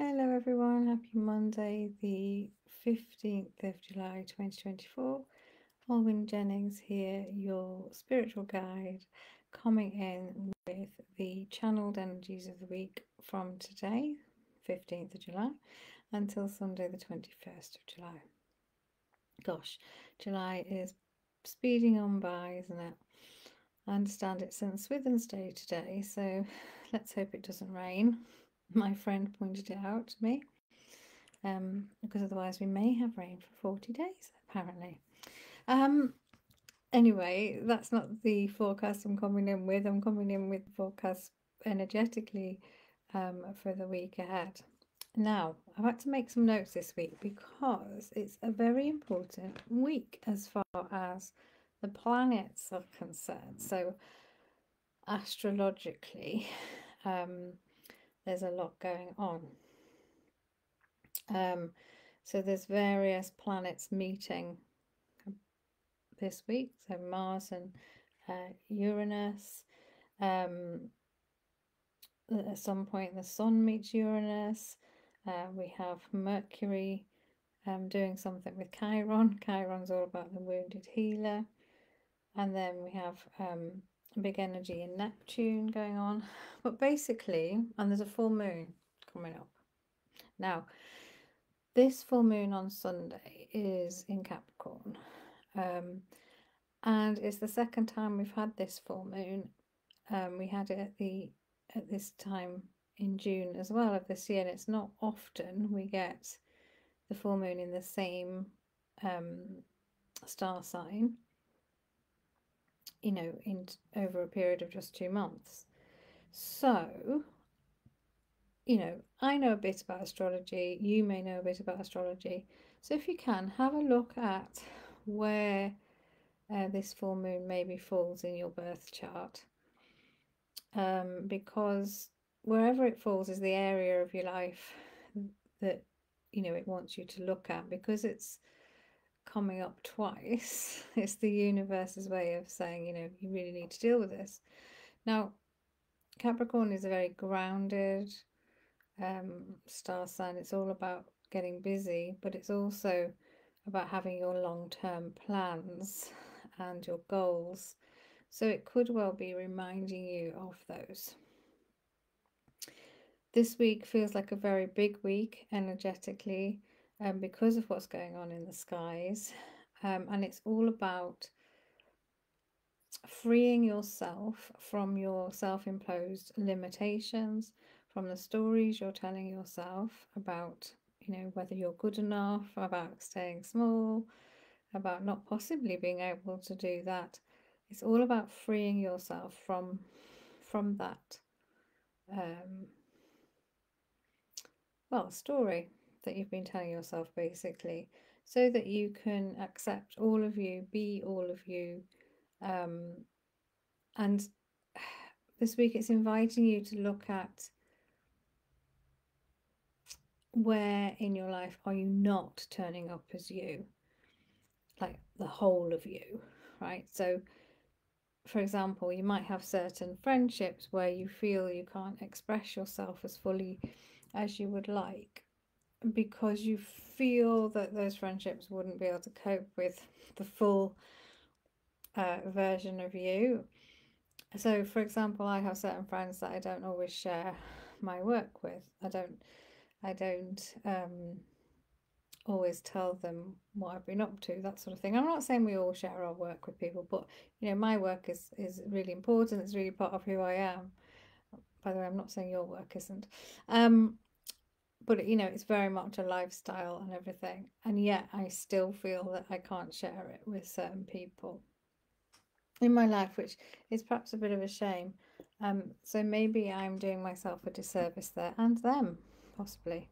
Hello everyone, happy Monday, the 15th of July 2024. Alwyn Jennings here, your spiritual guide, coming in with the channeled energies of the week from today, 15th of July, until Sunday, the 21st of July. Gosh, July is speeding on by, isn't it? I understand it's St. Swithin's Day today, so let's hope it doesn't rain. My friend pointed it out to me. Because otherwise we may have rain for 40 days, apparently. Anyway, that's not the forecast I'm coming in with. I'm coming in with the forecast energetically for the week ahead. Now, I've had to make some notes this week because it's a very important week as far as the planets are concerned. So, astrologically, there's a lot going on. So there's various planets meeting this week. So Mars and Uranus. At some point the Sun meets Uranus. We have Mercury doing something with Chiron. Chiron's all about the wounded healer. And then we have big energy in Neptune going on. But basically, and there's a full moon coming up. Now, this full moon on Sunday is in Capricorn, and it's the second time we've had this full moon. We had it at this time in June as well of this year, and it's not often we get the full moon in the same star sign, in over a period of just 2 months. So, I know a bit about astrology, you may know a bit about astrology. So if you can, have a look at where this full moon maybe falls in your birth chart. Because wherever it falls is the area of your life that, it wants you to look at. Because it's coming up twice, it's the universe's way of saying, you really need to deal with this. Now, Capricorn is a very grounded star sign. It's all about getting busy, but it's also about having your long-term plans and your goals. So it could well be reminding you of those. This week feels like a very big week energetically because of what's going on in the skies. And it's all about freeing yourself from your self-imposed limitations, from the stories you're telling yourself about, whether you're good enough, about staying small, about not possibly being able to do that. It's all about freeing yourself from that story that you've been telling yourself, basically, so that you can accept all of you, be all of you. And this week it's inviting you to look at where in your life are you not turning up as you, like the whole of you, right? So, for example, you might have certain friendships where you feel you can't express yourself as fully as you would like because you feel that those friendships wouldn't be able to cope with the full version of you. So, for example, I have certain friends that I don't always share my work with. I don't always tell them what I've been up to, that sort of thing. I'm not saying we all share our work with people, but my work is really important. It's really part of who I am. By the way, I'm not saying your work isn't. But it's very much a lifestyle and everything, and yet I still feel that I can't share it with certain people in my life, which is perhaps a bit of a shame. So maybe I'm doing myself a disservice there, and them possibly.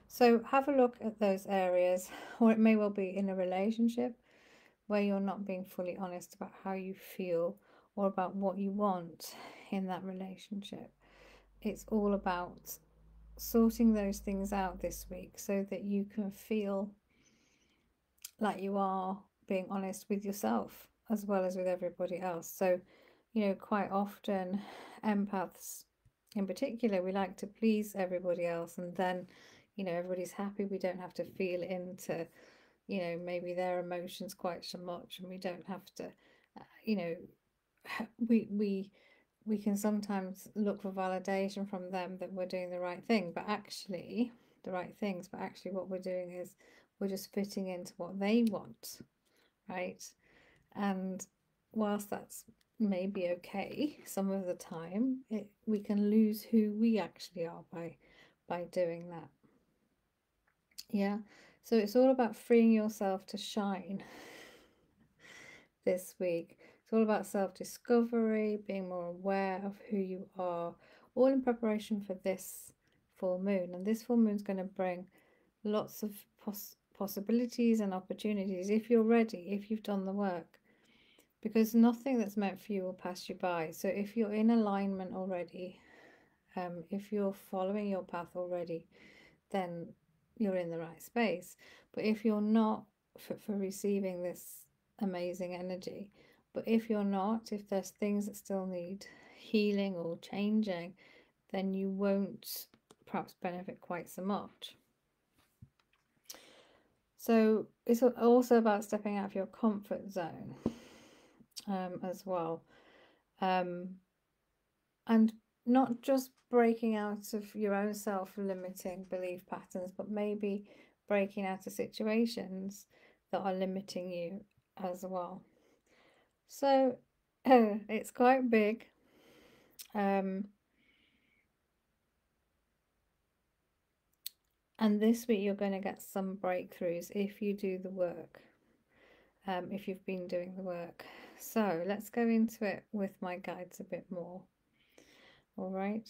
So have a look at those areas, or it may well be in a relationship where you're not being fully honest about how you feel or about what you want in that relationship. It's all about sorting those things out this week so that you can feel like you are being honest with yourself as well as with everybody else. So, quite often empaths in particular, we like to please everybody else, and then, everybody's happy. We don't have to feel into, maybe their emotions quite so much, and we don't have to, you know, we can sometimes look for validation from them that we're doing the right thing, but actually, the right things, but actually, what we're doing is we're just fitting into what they want, right? And whilst that's maybe okay some of the time, we can lose who we actually are by doing that. Yeah. So it's all about freeing yourself to shine this week. It's all about self-discovery, being more aware of who you are, all in preparation for this full moon. And this full moon is going to bring lots of possibilities and opportunities if you're ready, if you've done the work, because nothing that's meant for you will pass you by. So if you're in alignment already, if you're following your path already, then you're in the right space. But if you're not, for receiving this amazing energy, but if you're not, if there's things that still need healing or changing, then you won't perhaps benefit quite so much. So it's also about stepping out of your comfort zone as well. And not just breaking out of your own self-limiting belief patterns, but maybe breaking out of situations that are limiting you as well. So it's quite big. And this week you're going to get some breakthroughs if you do the work, if you've been doing the work. So let's go into it with my guides a bit more. All right.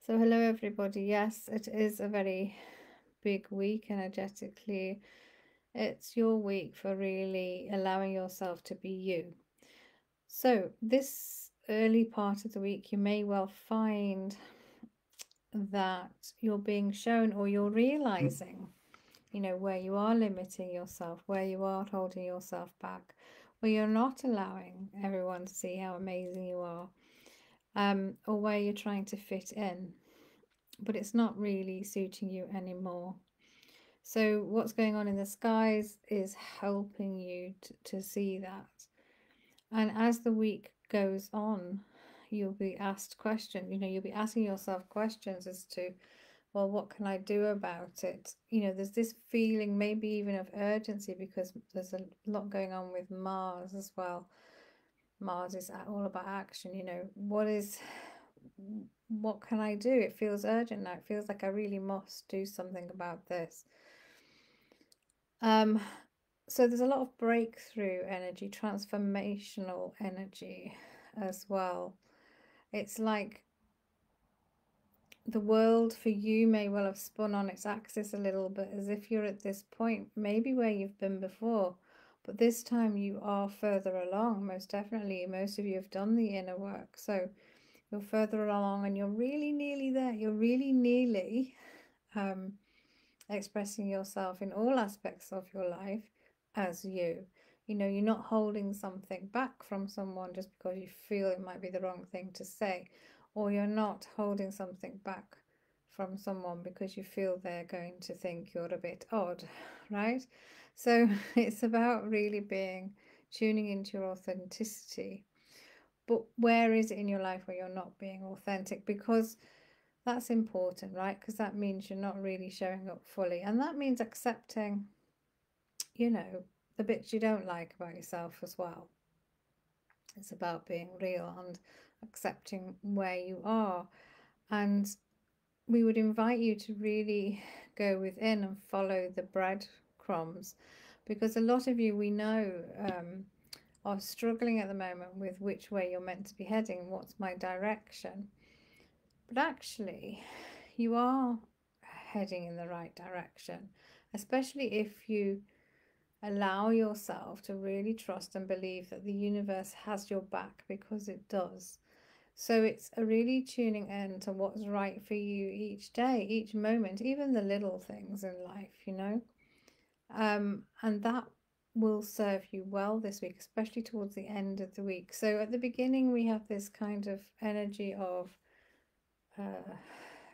So hello everybody. Yes, it is a very big week energetically. It's your week for really allowing yourself to be you. So this early part of the week, you may well find that you're being shown, or you're realizing, where you are limiting yourself, where you are holding yourself back, where you're not allowing everyone to see how amazing you are, or where you're trying to fit in, but it's not really suiting you anymore. So what's going on in the skies is helping you to see that. And as the week goes on, you'll be asked questions, you'll be asking yourself questions as to, well, what can I do about it? There's this feeling maybe even of urgency, because there's a lot going on with Mars as well. Mars is all about action. What can I do? It feels urgent now. It feels like I really must do something about this. So there's a lot of breakthrough energy, transformational energy as well. It's like the world for you may well have spun on its axis a little bit, as if you're at this point, maybe where you've been before, but this time you are further along, most definitely. Most of you have done the inner work, so you're further along and you're really nearly there. You're really nearly expressing yourself in all aspects of your life as you. You're not holding something back from someone just because you feel it might be the wrong thing to say, or you're not holding something back from someone because you feel they're going to think you're a bit odd, right? So it's about really tuning into your authenticity. But where is it in your life where you're not being authentic? Because that's important, right? Because that means you're not really showing up fully. And that means accepting, the bits you don't like about yourself as well. It's about being real and accepting where you are. And we would invite you to really go within and follow the breadcrumbs, because a lot of you, we know, are struggling at the moment with which way you're meant to be heading. What's my direction? But actually, you are heading in the right direction, especially if you allow yourself to really trust and believe that the universe has your back, because it does. So it's a really tuning in to what's right for you each day, each moment, even the little things in life, and that will serve you well this week, especially towards the end of the week. So at the beginning, we have this kind of energy of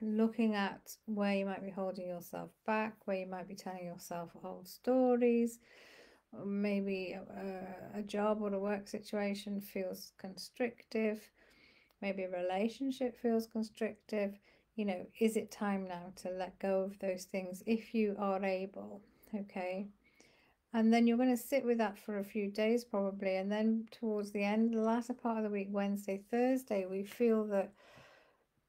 looking at where you might be holding yourself back, where you might be telling yourself old stories, or maybe a job or a work situation feels constrictive, maybe a relationship feels constrictive. You know, is it time now to let go of those things if you are able? Okay. And then you're going to sit with that for a few days probably. And then towards the end, the latter part of the week, Wednesday, Thursday, we feel that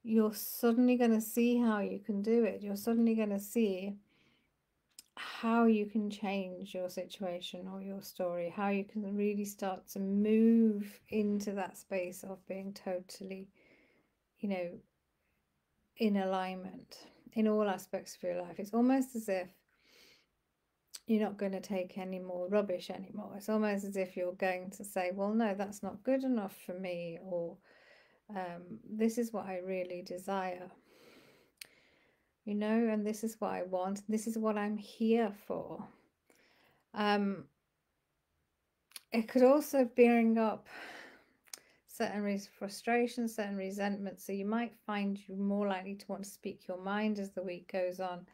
you're suddenly going to see how you can do it. You're suddenly going to see how you can change your situation or your story, how you can really start to move into that space of being totally, you know, in alignment in all aspects of your life. It's almost as if you're not going to take any more rubbish anymore. It's almost as if you're going to say, well, no, that's not good enough for me, or this is what I really desire, you know, and this is what I want. This is what I'm here for. It could also bring up certain frustration, certain resentment. So you might find you more likely to want to speak your mind as the week goes on.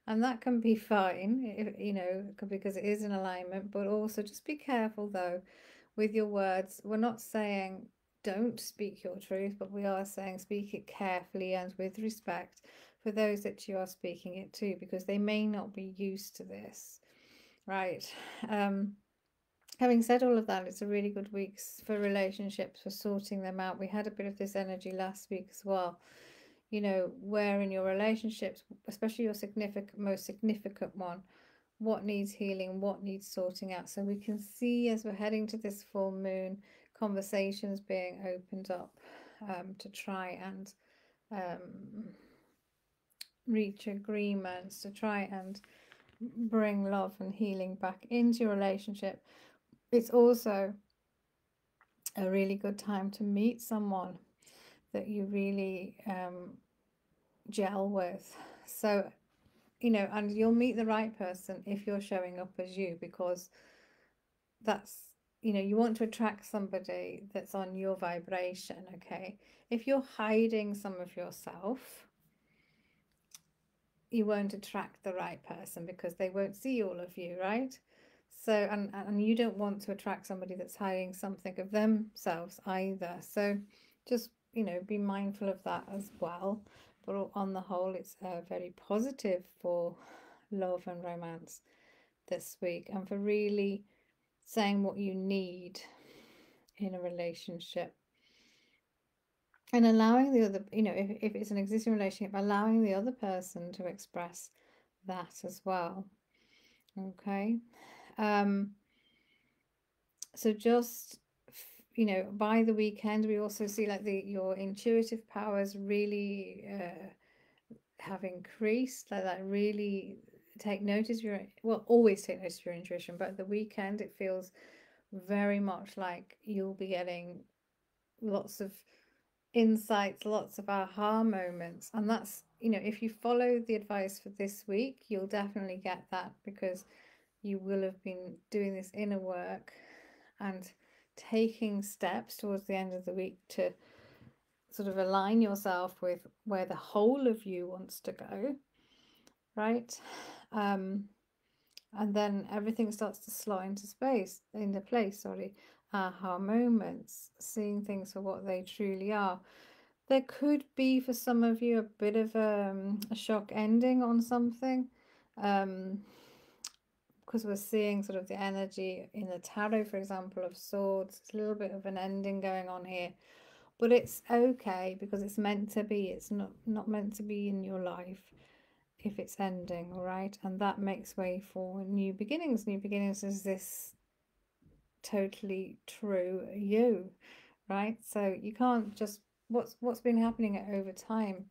And that can be fine, if, you know, because it is in alignment, but also just be careful though with your words. We're not saying don't speak your truth, but we are saying speak it carefully and with respect for those that you are speaking it to, because they may not be used to this, right? Having said all of that, it's a really good week for relationships, for sorting them out. We had a bit of this energy last week as well. You know, where in your relationships, especially your most significant one, what needs healing, what needs sorting out. So we can see as we're heading to this full moon, conversations being opened up to try and reach agreements, to try and bring love and healing back into your relationship. It's also a really good time to meet someone that you really gel with. So, you know, and you'll meet the right person if you're showing up as you, because that's, you know, you want to attract somebody that's on your vibration. Okay, if you're hiding some of yourself, you won't attract the right person because they won't see all of you, right? So, and you don't want to attract somebody that's hiding something of themselves either. So just, you know, be mindful of that as well. But on the whole, it's very positive for love and romance this week, and for really saying what you need in a relationship, and allowing the other, you know, if it's an existing relationship, allowing the other person to express that as well. Okay. So just, you know, by the weekend, we also see like your intuitive powers really have increased, like that really take notice of your, well, always take notice of your intuition, but at the weekend it feels very much like you'll be getting lots of insights, lots of aha moments. And that's, you know, if you follow the advice for this week, you'll definitely get that, because you will have been doing this inner work and taking steps towards the end of the week to sort of align yourself with where the whole of you wants to go, right? And then everything starts to slot into place, aha moments, seeing things for what they truly are. There could be for some of you a bit of a shock ending on something, because we're seeing sort of the energy in the tarot, for example, of swords. It's a little bit of an ending going on here, but it's okay because it's meant to be. It's not meant to be in your life if it's ending, all right? And that makes way for new beginnings. New beginnings is this totally true you, right? So you can't just, what's been happening over time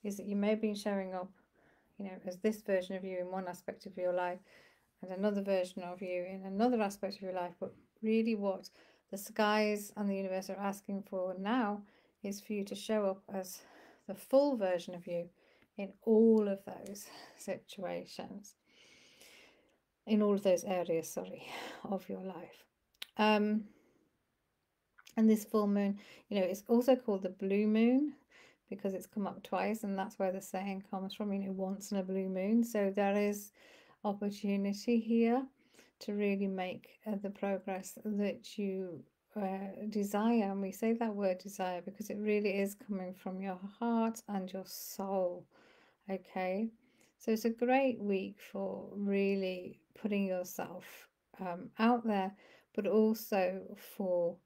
is that you may have been showing up, you know, as this version of you in one aspect of your life and another version of you in another aspect of your life, but really what the skies and the universe are asking for now is for you to show up as the full version of you in all of those situations. in all of those areas, sorry, of your life. And this full moon, it's also called the blue moon because it's come up twice, and that's where the saying comes from, once in a blue moon. So there is opportunity here to really make the progress that you desire. And we say that word desire because it really is coming from your heart and your soul. Okay, so it's a great week for really putting yourself out there, but also for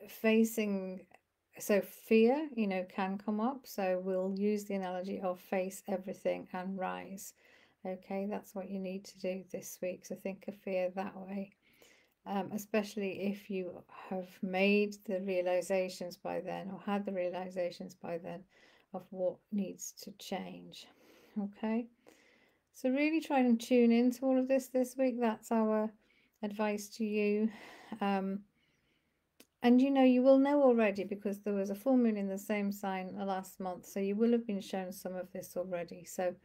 facing. So fear, can come up. So we'll use the analogy of face everything and rise. Okay, that's what you need to do this week. So think of fear that way. Especially if you have made the realizations by then or had the realizations by then of what needs to change. Okay, so really try and tune into all of this week. That's our advice to you. And you will know already because there was a full moon in the same sign last month, so you will have been shown some of this already. So,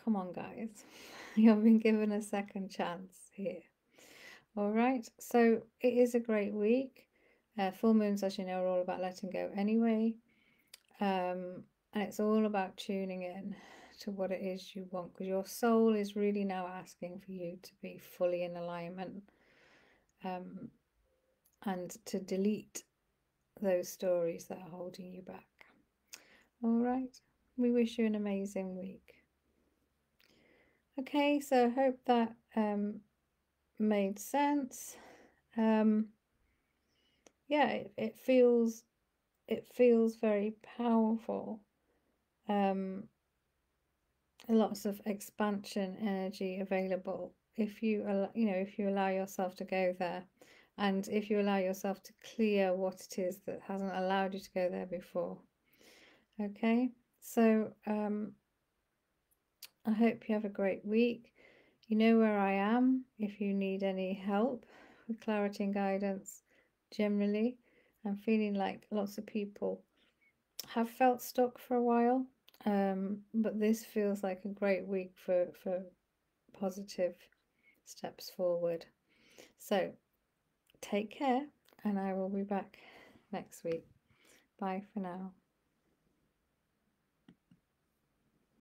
come on, guys. You've been given a second chance here. All right, so it is a great week. Full moons, as you know, are all about letting go anyway. And it's all about tuning in to what it is you want, because your soul is really now asking for you to be fully in alignment and to delete those stories that are holding you back. All right, we wish you an amazing week. Okay, so I hope that made sense. Yeah, it feels very powerful. Lots of expansion energy available if you allow yourself to go there, and if you allow yourself to clear what it is that hasn't allowed you to go there before. Okay, so I hope you have a great week. You know where I am if you need any help with clarity and guidance. Generally, I'm feeling like lots of people have felt stuck for a while, but this feels like a great week for positive steps forward. So take care, and I will be back next week. Bye for now.